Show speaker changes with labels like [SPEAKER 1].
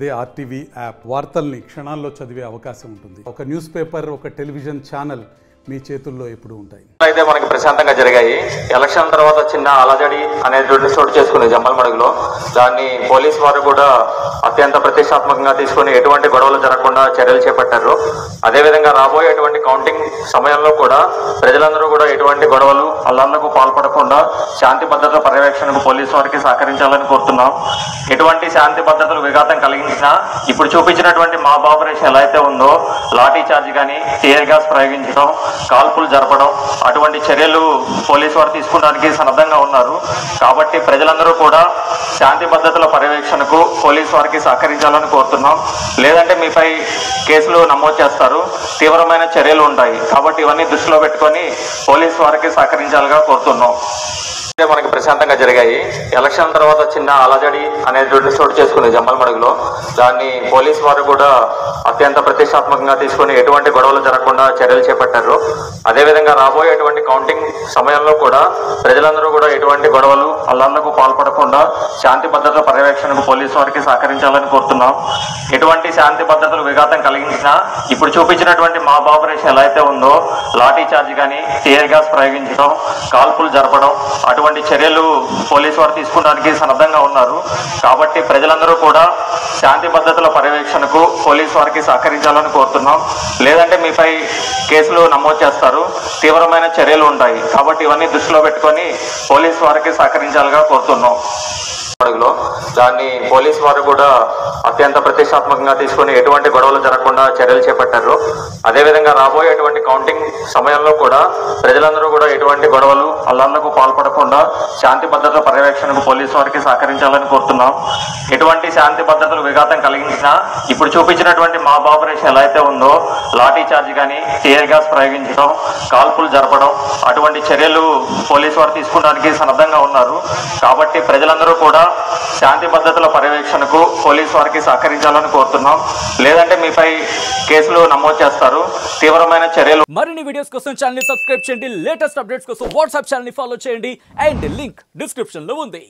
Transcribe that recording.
[SPEAKER 1] అదే RTV app వార్తల్ని క్షణాల్లో చదివే అవకాశం ఉంటుంది. ఒక న్యూస్ పేపర్, ఒక టెలివిజన్ ఛానల్ మీ చేతుల్లో ఎప్పుడు ఉంటాయి.
[SPEAKER 2] అయితే మనకి ప్రశాంతంగా జరిగాయి. ఎలక్షన్ తర్వాత చిన్న అలజడి అనేటువంటి చోటు చేసుకుని జమ్మలమడుగులో దాన్ని పోలీసు వారు కూడా అత్యంత ప్రతిష్టాత్మకంగా తీసుకుని ఎటువంటి గొడవలు జరగకుండా చర్యలు చేపట్టారు. అదేవిధంగా రాబోయేటువంటి కౌంటింగ్ సమయంలో కూడా ప్రజలందరూ కూడా ఎటువంటి గొడవలు అల్లర్లకు పాల్పడకుండా శాంతి భద్రతల పర్యవేక్షణకు పోలీసు వారికి సహకరించాలని కోరుతున్నాం. ఎటువంటి శాంతి భద్రతలు విఘాతం కలిగించినా ఇప్పుడు చూపించినటువంటి మాబ్ ఆపరేషన్ ఎలా అయితే ఉందో లాఠీ చార్జ్ కానీ టీయర్ గ్యాస్ ప్రయోగించడం, కాల్పులు జరపడం అటువంటి చర్యలు పోలీసు వారు తీసుకోవడానికి సన్నద్ధంగా ఉన్నారు. కాబట్టి ప్రజలందరూ కూడా శాంతి భద్రతల పర్యవేక్షణకు పోలీసు వారికి సహకరించాలని కోరుతున్నాం. లేదంటే మీపై కేసులు నమోదు చేస్తారు, తీవ్రమైన చర్యలు ఉంటాయి. కాబట్టి ఇవన్నీ దృష్టిలో పెట్టుకొని పోలీసు వారికి సహకరించాలిగా కోరుతున్నాం. మనకి ప్రశాంతంగా జరిగాయి. ఎలక్షన్ తర్వాత చిన్న అలజడి అనేటువంటి చోటు చేసుకుని జమ్మలమడుగులో దాన్ని పోలీసు వారు కూడా అత్యంత ప్రతిష్టాత్మకంగా తీసుకుని ఎటువంటి గొడవలు జరగకుండా చర్యలు చేపట్టారు. అదేవిధంగా రాబోయేటువంటి కౌంటింగ్ సమయంలో కూడా ప్రజలందరూ కూడా ఎటువంటి గొడవలు అల్లర్లకు పాల్పడకుండా శాంతి భద్రతల పర్యవేక్షణకు పోలీసు వారికి సహకరించాలని కోరుతున్నాం. ఎటువంటి శాంతి భద్రతలు విఘాతం కలిగించినా ఇప్పుడు చూపించినటువంటి మాబ్ ఆపరేషన్ ఎలా అయితే ఉందో లాఠీ చార్జ్ కానీ టీయర్ గ్యాస్ ప్రయోగించడం, కాల్పులు జరపడం అటువంటి చర్యలు పోలీసు వారు తీసుకోవడానికి సన్నద్ధంగా ఉన్నారు. కాబట్టి ప్రజలందరూ కూడా శాంతి భద్రతల పర్యవేక్షణకు పోలీసు వారికి సహకరించాలని కోరుతున్నాం. లేదంటే మీపై కేసులు నమోదు చేస్తారు, తీవ్రమైన చర్యలు ఉంటాయి. కాబట్టి ఇవన్నీ దృష్టిలో పెట్టుకొని పోలీసు వారికి సహకరించాలిగా కోరుతున్నాం. అడుగులో దాన్ని పోలీసు వారు కూడా అత్యంత ప్రతిష్టాత్మకంగా తీసుకుని ఎటువంటి గొడవలు జరగకుండా చర్యలు చేపట్టారు. అదేవిధంగా రాబోయేటువంటి కౌంటింగ్ సమయంలో కూడా ప్రజలందరూ కూడా ఎటువంటి గొడవలు అల్లర్లకు పాల్పడకుండా శాంతి భద్రతల పర్యవేక్షణకు పోలీసు వారికి సహకరించాలని కోరుతున్నాం. ఎటువంటి శాంతి భద్రతలు విఘాతం కలిగించినా ఇప్పుడు చూపించినటువంటి మాబ్ ఆపరేషన్ ఎలా అయితే ఉందో లాఠీ చార్జ్ కానీ టీయర్ గ్యాస్ ప్రయోగించడం, కాల్పులు జరపడం అటువంటి చర్యలు పోలీసు వారు తీసుకోవడానికి సన్నద్ధంగా ఉన్నారు. కాబట్టి ప్రజలందరూ కూడా శాంతి భద్రతల పర్యవేక్షణకు పోలీసు వారికి సహకరించాలని కోరుతున్నాం. లేదంటే మీపై కేసులు నమోదు చేస్తారు, తీవ్రమైన చర్యలు.
[SPEAKER 3] మరిన్ని వీడియోస్ కోసం ఛానల్ ని సబ్స్క్రైబ్ చేయండి. లేటెస్ట్ అప్డేట్స్ కోసం వాట్సాప్ ఛానల్ ని ఫాలో చేయండి. అండ్ లింక్ డిస్క్రిప్షన్ లో ఉంది.